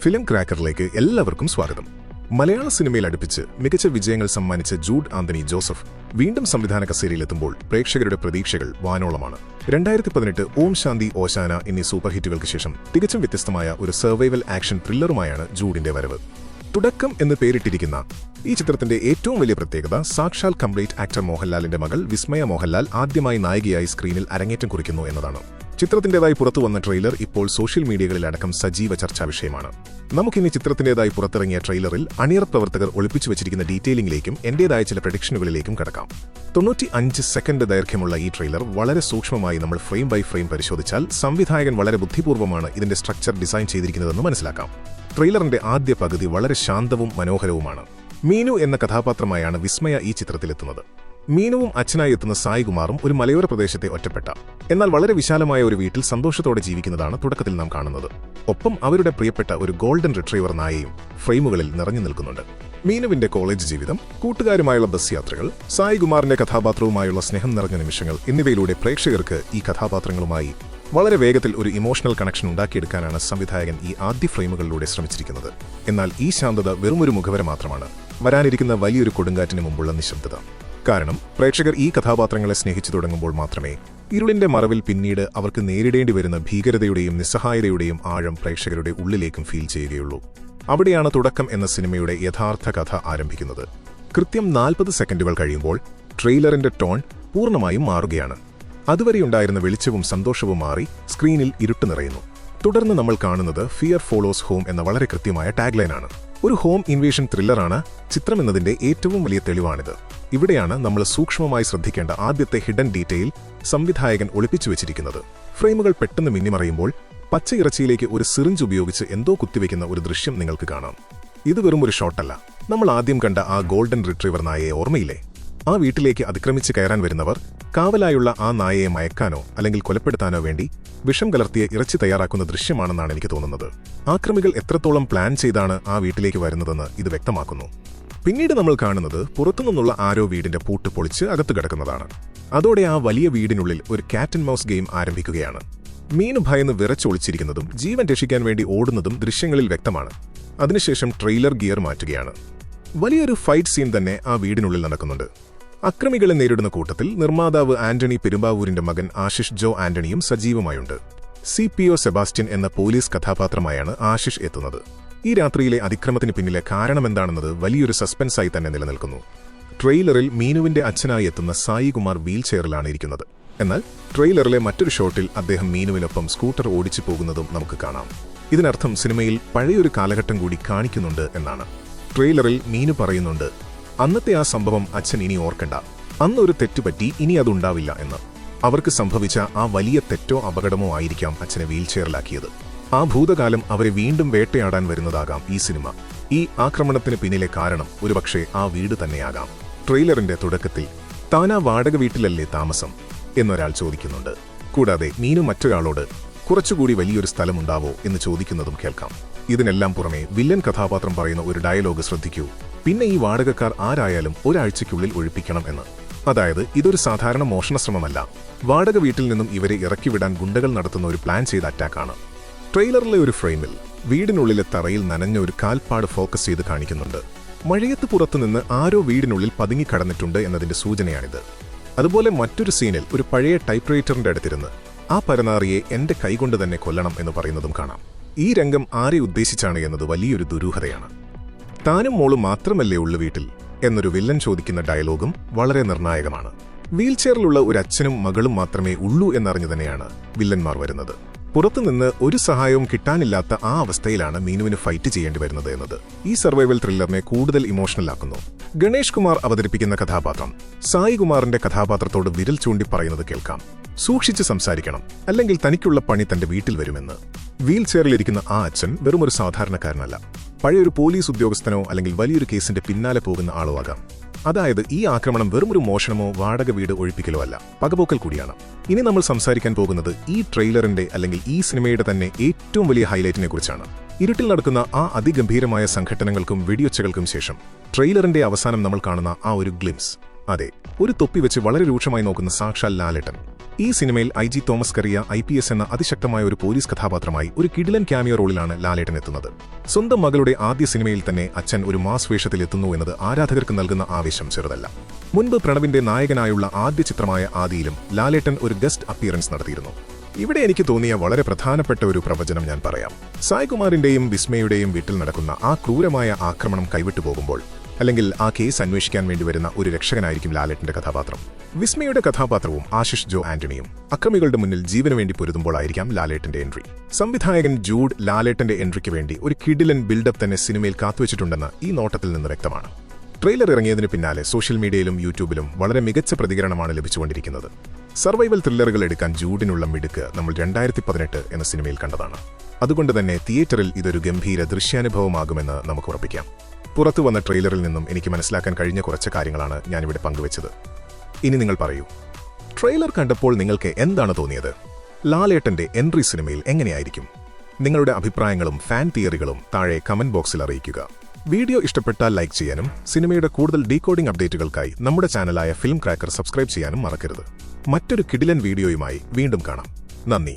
Film ക്രാക്കറിലേക്ക് എല്ലാവർക്കും സ്വാഗതം. മലയാള സിനിമയിൽ അടുപ്പിച്ച് മികച്ച വിജയങ്ങൾ സമ്മാനിച്ച ജൂഡ് ആന്റണി ജോസഫ് വീണ്ടും സംവിധാന കസേരയിലെത്തുമ്പോൾ പ്രേക്ഷകരുടെ പ്രതീക്ഷകൾ വാനോളമാണ്. 2018 ഓം ശാന്തി ഓശാന എന്നീ സൂപ്പർ ഹിറ്റുകൾക്ക് ശേഷം തികച്ചും വ്യത്യസ്തമായ ഒരു സർവൈവൽ ആക്ഷൻ ത്രില്ലറുമായാണ് ജൂഡിന്റെ വരവ്. തുടക്കം എന്ന് പേരിട്ടിരിക്കുന്ന ഈ ചിത്രത്തിന്റെ ഏറ്റവും വലിയ പ്രത്യേകത സാക്ഷാൽ കംപ്ലീറ്റ് ആക്ടർ മോഹൻലാലിന്റെ മകൾ വിസ്മയ മോഹൻലാൽ ആദ്യമായി നായികയായി സ്ക്രീനിൽ അരങ്ങേറ്റം കുറിക്കുന്നു എന്നതാണ്. ചിത്രത്തിന്റേതായി പുറത്തുവന്ന ട്രെയിലർ ഇപ്പോൾ സോഷ്യൽ മീഡിയകളിലടക്കം സജീവ ചർച്ചാ വിഷയമാണ്. നമുക്കിനി ചിത്രത്തിന്റേതായി പുറത്തിറങ്ങിയ ട്രെയിലറിൽ അണിയറ പ്രവർത്തകർ ഒളിപ്പിച്ചു വെച്ചിരിക്കുന്ന ഡീറ്റെയിലിംഗിലേക്കും എന്റേതായ ചില പ്രഡിക്ഷനുകളിലേക്കും കടക്കാം. 95 സെക്കൻഡ് ദൈർഘ്യമുള്ള ഈ ട്രെയിലർ വളരെ സൂക്ഷ്മമായി നമ്മൾ ഫ്രെയിം ബൈ ഫ്രെയിം പരിശോധിച്ചാൽ സംവിധായകൻ വളരെ ബുദ്ധിപൂർവ്വമാണ് ഇതിന്റെ സ്ട്രക്ചർ ഡിസൈൻ ചെയ്തിരിക്കുന്നതെന്ന് മനസ്സിലാക്കാം. ട്രെയിലറിന്റെ ആദ്യ പകുതി വളരെ ശാന്തവും മനോഹരവുമാണ്. മീനു എന്ന കഥാപാത്രമായാണ് വിസ്മയ ഈ ചിത്രത്തിലെത്തുന്നത്. മീനുവും അച്ഛനായി എത്തുന്ന സായികുമാറും ഒരു മലയോര പ്രദേശത്തെ ഒറ്റപ്പെട്ട എന്നാൽ വളരെ വിശാലമായ ഒരു വീട്ടിൽ സന്തോഷത്തോടെ ജീവിക്കുന്നതാണ് തുടക്കത്തിൽ നാം കാണുന്നത്. ഒപ്പം അവരുടെ പ്രിയപ്പെട്ട ഒരു ഗോൾഡൻ റിട്രീവർ നായയും ഫ്രെയിമുകളിൽ നിറഞ്ഞു നിൽക്കുന്നുണ്ട്. മീനുവിന്റെ കോളേജ് ജീവിതം, കൂട്ടുകാരുമായുള്ള ബസ് യാത്രകൾ, സായികുമാറിന്റെ കഥാപാത്രവുമായുള്ള സ്നേഹം നിറഞ്ഞ നിമിഷങ്ങൾ എന്നിവയിലൂടെ പ്രേക്ഷകർക്ക് ഈ കഥാപാത്രങ്ങളുമായി വളരെ വേഗത്തിൽ ഒരു ഇമോഷണൽ കണക്ഷൻ ഉണ്ടാക്കിയെടുക്കാനാണ് സംവിധായകൻ ഈ ആദ്യ ഫ്രെയിമുകളിലൂടെ ശ്രമിച്ചിരിക്കുന്നത്. എന്നാൽ ഈ ശാന്തത വെറുമൊരു മുഖവര മാത്രമാണ്. വരാനിരിക്കുന്ന വലിയൊരു കൊടുങ്കാറ്റിന് മുമ്പുള്ള നിശബ്ദത. കാരണം പ്രേക്ഷകർ ഈ കഥാപാത്രങ്ങളെ സ്നേഹിച്ചു തുടങ്ങുമ്പോൾ മാത്രമേ ഇരുളിന്റെ മറവിൽ പിന്നീട് അവർക്ക് നേരിടേണ്ടി വരുന്ന ഭീകരതയുടെയും നിസ്സഹായതയുടെയും ആഴം പ്രേക്ഷകരുടെ ഉള്ളിലേക്കും ഫീൽ ചെയ്യുകയുള്ളൂ. അവിടെയാണ് തുടക്കം എന്ന സിനിമയുടെ യഥാർത്ഥ കഥ ആരംഭിക്കുന്നത്. കൃത്യം 40 സെക്കൻഡുകൾ കഴിയുമ്പോൾ ട്രെയിലറിന്റെ ടോൺ പൂർണ്ണമായും മാറുകയാണ്. അതുവരെയുണ്ടായിരുന്ന വെളിച്ചവും സന്തോഷവും മാറി സ്ക്രീനിൽ ഇരുട്ട് നിറയുന്നു. തുടർന്ന് നമ്മൾ കാണുന്നത് ഫിയർ ഫോളോസ് ഹോം എന്ന വളരെ കൃത്യമായ ടാഗ്ലൈനാണ്. ഒരു ഹോം ഇൻവേഷൻ ത്രില്ലറാണ് ചിത്രം എന്നതിന്റെ ഏറ്റവും വലിയ തെളിവാണിത്. ഇവിടെയാണ് നമ്മൾ സൂക്ഷ്മമായി ശ്രദ്ധിക്കേണ്ട ആദ്യത്തെ ഹിഡൻ ഡീറ്റെയിൽ സംവിധായകൻ ഒളിപ്പിച്ചു വെച്ചിരിക്കുന്നത്. ഫ്രെയിമുകൾ പെട്ടെന്ന് മിന്നിമറയുമ്പോൾ പച്ചയിറച്ചിയിലേക്ക് ഒരു സിറിഞ്ച് ഉപയോഗിച്ച് എന്തോ കുത്തിവെക്കുന്ന ഒരു ദൃശ്യം നിങ്ങൾക്ക് കാണാം. ഇത് വെറും ഒരു ഷോട്ടല്ല. നമ്മൾ ആദ്യം കണ്ട ആ ഗോൾഡൻ റിട്രീവർ നായയെ ഓർമ്മയില്ലേ? ആ വീട്ടിലേക്ക് അതിക്രമിച്ച് കയറാൻ വരുന്നവർ കാവലായുള്ള ആ നായയെ മയക്കാനോ അല്ലെങ്കിൽ കൊലപ്പെടുത്താനോ വേണ്ടി വിഷം കലർത്തിയ ഇറച്ചി തയ്യാറാക്കുന്ന ദൃശ്യമാണെന്നാണ് എനിക്ക് തോന്നുന്നത്. ആക്രമികൾ എത്രത്തോളം പ്ലാൻ ചെയ്താണ് ആ വീട്ടിലേക്ക് വരുന്നതെന്ന് ഇത് വ്യക്തമാക്കുന്നു. പിന്നീട് നമ്മൾ കാണുന്നത് പുറത്തുനിന്നുള്ള ആരോ വീടിന്റെ പൂട്ട് പൊളിച്ച് അകത്തു കിടക്കുന്നതാണ്. അതോടെ ആ വലിയ വീടിനുള്ളിൽ ഒരു കാറ്റ് ആൻഡ് മൗസ് ഗെയിം ആരംഭിക്കുകയാണ്. മീനു ഭയന്ന് വിറച്ചൊളിച്ചിരിക്കുന്നതും ജീവൻ രക്ഷിക്കാൻ വേണ്ടി ഓടുന്നതും ദൃശ്യങ്ങളിൽ വ്യക്തമാണ്. അതിനുശേഷം ട്രെയിലർ ഗിയർ മാറ്റുകയാണ്. വലിയൊരു ഫൈറ്റ് സീൻ തന്നെ ആ വീടിനുള്ളിൽ നടക്കുന്നുണ്ട്. അക്രമികളെ നേരിടുന്ന കൂട്ടത്തിൽ നിർമ്മാതാവ് ആന്റണി പെരുമ്പാവൂരിന്റെ മകൻ ആശിഷ് ജോ ആന്റണിയും സജീവമായുണ്ട്. CPO സെബാസ്റ്റ്യൻ എന്ന പോലീസ് കഥാപാത്രമായാണ് ആശിഷ് എത്തുന്നത്. ഈ രാത്രിയിലെ അതിക്രമത്തിന് പിന്നിലെ കാരണമെന്താണെന്നത് വലിയൊരു സസ്പെൻസായി തന്നെ നിലനിൽക്കുന്നു. ട്രെയിലറിൽ മീനുവിന്റെ അച്ഛനായി എത്തുന്ന സായികുമാർ വീൽ ചെയറിലാണ് ഇരിക്കുന്നത്. എന്നാൽ ട്രെയിലറിലെ മറ്റൊരു ഷോട്ടിൽ അദ്ദേഹം മീനുവിനൊപ്പം സ്കൂട്ടർ ഓടിച്ചു പോകുന്നതും നമുക്ക് കാണാം. ഇതിനർത്ഥം സിനിമയിൽ പഴയൊരു കാലഘട്ടം കൂടി കാണിക്കുന്നുണ്ട് എന്നാണ്. ട്രെയിലറിൽ മീനു പറയുന്നുണ്ട്, അന്നത്തെ ആ സംഭവം അച്ഛൻ ഇനി ഓർക്കണ്ട, അന്നൊരു തെറ്റുപറ്റി, ഇനി അതുണ്ടാവില്ല എന്ന്. അവർക്ക് സംഭവിച്ച ആ വലിയ തെറ്റോ അപകടമോ ആയിരിക്കാം അച്ഛനെ വീൽചെയറിലാക്കിയത്. ആ ഭൂതകാലം അവരെ വീണ്ടും വേട്ടയാടാൻ വരുന്നതാകാം ഈ സിനിമ. ഈ ആക്രമണത്തിന് പിന്നിലെ കാരണം ഒരുപക്ഷെ ആ വീട് തന്നെയാകാം. ട്രെയിലറിന്റെ തുടക്കത്തിൽ താനാ വാടക വീട്ടിലല്ലേ താമസം എന്നൊരാൾ ചോദിക്കുന്നുണ്ട്. കൂടാതെ മീനു മറ്റൊരാളോട് കുറച്ചുകൂടി വലിയൊരു സ്ഥലമുണ്ടാവോ എന്ന് ചോദിക്കുന്നതും കേൾക്കാം. ഇതിനെല്ലാം പുറമെ വില്ലൻ കഥാപാത്രം പറയുന്ന ഒരു ഡയലോഗ് ശ്രദ്ധിക്കൂ, പിന്നെ ഈ വാടകക്കാർ ആരായാലും ഒരാഴ്ചയ്ക്കുള്ളിൽ ഒഴിപ്പിക്കണം എന്ന്. അതായത് ഇതൊരു സാധാരണ മോഷണശ്രമമല്ല, വാടക വീട്ടിൽ നിന്നും ഇവരെ ഇറക്കിവിടാൻ ഗുണ്ടകൾ നടത്തുന്ന ഒരു പ്ലാൻ ചെയ്ത അറ്റാക്കാണ്. ട്രെയിലറിലെ ഒരു ഫ്രെയിമിൽ വീടിനുള്ളിലെ തറയിൽ നനഞ്ഞ ഒരു കാൽപ്പാട് ഫോക്കസ് ചെയ്ത് കാണിക്കുന്നുണ്ട്. മഴയത്ത് പുറത്തുനിന്ന് ആരോ വീടിനുള്ളിൽ പതുങ്ങിക്കടന്നിട്ടുണ്ട് എന്നതിന്റെ സൂചനയാണിത്. അതുപോലെ മറ്റൊരു സീനിൽ ഒരു പഴയ ടൈപ്പ്റൈറ്ററിന്റെ അടുത്തിരുന്ന് ആ പരനാറിയെ എന്റെ കൈകൊണ്ട് തന്നെ കൊല്ലണം എന്ന് പറയുന്നതും കാണാം. ഈ രംഗം ആരെ ഉദ്ദേശിച്ചാണ് എന്നത് വലിയൊരു ദുരൂഹതയാണ്. താനും മോളും മാത്രമല്ലേ ഉള്ളു വീട്ടിൽ എന്നൊരു വില്ലൻ ചോദിക്കുന്ന ഡയലോഗും വളരെ നിർണായകമാണ്. വീൽചെയറിലുള്ള ഒരു അച്ഛനും മകളും മാത്രമേ ഉള്ളൂ എന്നറിഞ്ഞു തന്നെയാണ് വില്ലന്മാർ വരുന്നത്. പുറത്തുനിന്ന് ഒരു സഹായവും കിട്ടാനില്ലാത്ത ആ അവസ്ഥയിലാണ് മീനുവിന് ഫൈറ്റ് ചെയ്യേണ്ടി വരുന്നത് എന്നത് ഈ സർവൈവൽ ത്രില്ലറിനെ കൂടുതൽ ഇമോഷണൽ ആക്കുന്നു. ഗണേഷ് കുമാർ അവതരിപ്പിക്കുന്ന കഥാപാത്രം സായികുമാറിന്റെ കഥാപാത്രത്തോട് വിരൽ ചൂണ്ടി പറയുന്നത് കേൾക്കാം, സൂക്ഷിച്ച് സംസാരിക്കണം, അല്ലെങ്കിൽ തനിക്കുള്ള പണി തന്റെ വീട്ടിൽ വരുമെന്ന്. വീൽചെയറിലിരിക്കുന്ന ആ അച്ഛൻ വെറുമൊരു സാധാരണക്കാരനല്ല, പഴയൊരു പോലീസ് ഉദ്യോഗസ്ഥനോ അല്ലെങ്കിൽ വലിയൊരു കേസിന്റെ പിന്നാലെ പോകുന്ന ആളോ ആകാം. അതായത് ഈ ആക്രമണം വെറുമൊരു മോഷണമോ വാടക വീട് ഒഴിപ്പിക്കലോ അല്ല, പകപോക്കൽ കൂടിയാണ്. ഇനി നമ്മൾ സംസാരിക്കാൻ പോകുന്നത് ഈ ട്രെയിലറിന്റെ അല്ലെങ്കിൽ ഈ സിനിമയുടെ തന്നെ ഏറ്റവും വലിയ ഹൈലൈറ്റിനെ കുറിച്ചാണ്. ഇരുട്ടിൽ നടക്കുന്ന ആ അതിഗംഭീരമായ സംഘട്ടനങ്ങൾക്കും വെടിയൊച്ചകൾക്കും ശേഷം ട്രെയിലറിന്റെ അവസാനം നമ്മൾ കാണുന്ന ആ ഒരു ഗ്ലിംസ്. അതെ, ഒരു തൊപ്പി വെച്ച് വളരെ രൂക്ഷമായി നോക്കുന്ന സാക്ഷാൽ ലാലേട്ടൻ. ഈ സിനിമയിൽ IG തോമസ് കറിയ IPS എന്ന അതിശക്തമായ ഒരു പോലീസ് കഥാപാത്രമായി ഒരു കിടിലൻ ക്യാമിയോ റോളിലാണ് ലാലേട്ടൻ എത്തുന്നത്. സ്വന്തം മകളുടെ ആദ്യ സിനിമയിൽ തന്നെ അച്ഛൻ ഒരു മാസ് വേഷത്തിലെത്തുന്നു എന്നത് ആരാധകർക്ക് നൽകുന്ന ആവേശം ചെറുതല്ല. മുൻപ് പ്രണവിന്റെ നായകനായുള്ള ആദ്യ ചിത്രമായ ആദിയിലും ലാലേട്ടൻ ഒരു ഗസ്റ്റ് അപ്പിയറൻസ് നടത്തിയിരുന്നു. ഇവിടെ എനിക്ക് തോന്നിയ വളരെ പ്രധാനപ്പെട്ട ഒരു പ്രവചനം ഞാൻ പറയാം. സായ്കുമാറിന്റെയും വിസ്മയുടെയും വീട്ടിൽ നടക്കുന്ന ആ ക്രൂരമായ ആക്രമണം കൈവിട്ടുപോകുമ്പോൾ, അല്ലെങ്കിൽ ആ കേസ് അന്വേഷിക്കാൻ വേണ്ടി വരുന്ന ഒരു രക്ഷകനായിരിക്കും ലാലേട്ടന്റെ കഥാപാത്രം. വിസ്മയുടെ കഥാപാത്രവും ആശിഷ് ജോ ആന്റണിയും അക്രമികളുടെ മുന്നിൽ ജീവന് വേണ്ടി പൊരുതുമ്പോഴായിരിക്കാം ലാലേട്ടന്റെ എൻട്രി. സംവിധായകൻ ജൂഡ് ലാലേട്ടന്റെ എൻട്രിക്ക് വേണ്ടി ഒരു കിടിലൻ ബിൽഡപ്പ് തന്നെ സിനിമയിൽ കാത്തുവച്ചിട്ടുണ്ടെന്ന് ഈ നോട്ടത്തിൽ നിന്ന് വ്യക്തമാണ്. ട്രെയിലർ ഇറങ്ങിയതിന് പിന്നാലെ സോഷ്യൽ മീഡിയയിലും യൂട്യൂബിലും വളരെ മികച്ച പ്രതികരണമാണ് ലഭിച്ചുകൊണ്ടിരിക്കുന്നത്. സർവൈവൽ ത്രില്ലറുകൾ എടുക്കാൻ ജൂഡിനുള്ള മിടുക്ക് നമ്മൾ 2018 എന്ന സിനിമയിൽ കണ്ടതാണ്. അതുകൊണ്ട് തന്നെ തിയേറ്ററിൽ ഇതൊരു ഗംഭീര ദൃശ്യാനുഭവമാകുമെന്ന് നമുക്ക് ഉറപ്പിക്കാം. പുറത്തുവന്ന ട്രെയിലറിൽ നിന്നും എനിക്ക് മനസ്സിലാക്കാൻ കഴിഞ്ഞ കുറച്ച് കാര്യങ്ങളാണ് ഞാനിവിടെ പങ്കുവച്ചത്. ഇനി നിങ്ങൾ പറയൂ, ട്രെയിലർ കണ്ടപ്പോൾ നിങ്ങൾക്ക് എന്താണ് തോന്നിയത്? ലാലേട്ടന്റെ എൻട്രി സിനിമയിൽ എങ്ങനെയായിരിക്കും? നിങ്ങളുടെ അഭിപ്രായങ്ങളും ഫാൻ തിയറികളും താഴെ കമന്റ് ബോക്സിൽ അറിയിക്കുക. വീഡിയോ ഇഷ്ടപ്പെട്ടാൽ ലൈക്ക് ചെയ്യാനും സിനിമയുടെ കൂടുതൽ ഡീകോഡിംഗ് അപ്ഡേറ്റുകൾക്കായി നമ്മുടെ ചാനലായ ഫിലിം ക്രാക്കർ സബ്സ്ക്രൈബ് ചെയ്യാനും മറക്കരുത്. മറ്റൊരു കിടിലൻ വീഡിയോയുമായി വീണ്ടും കാണാം. നന്ദി.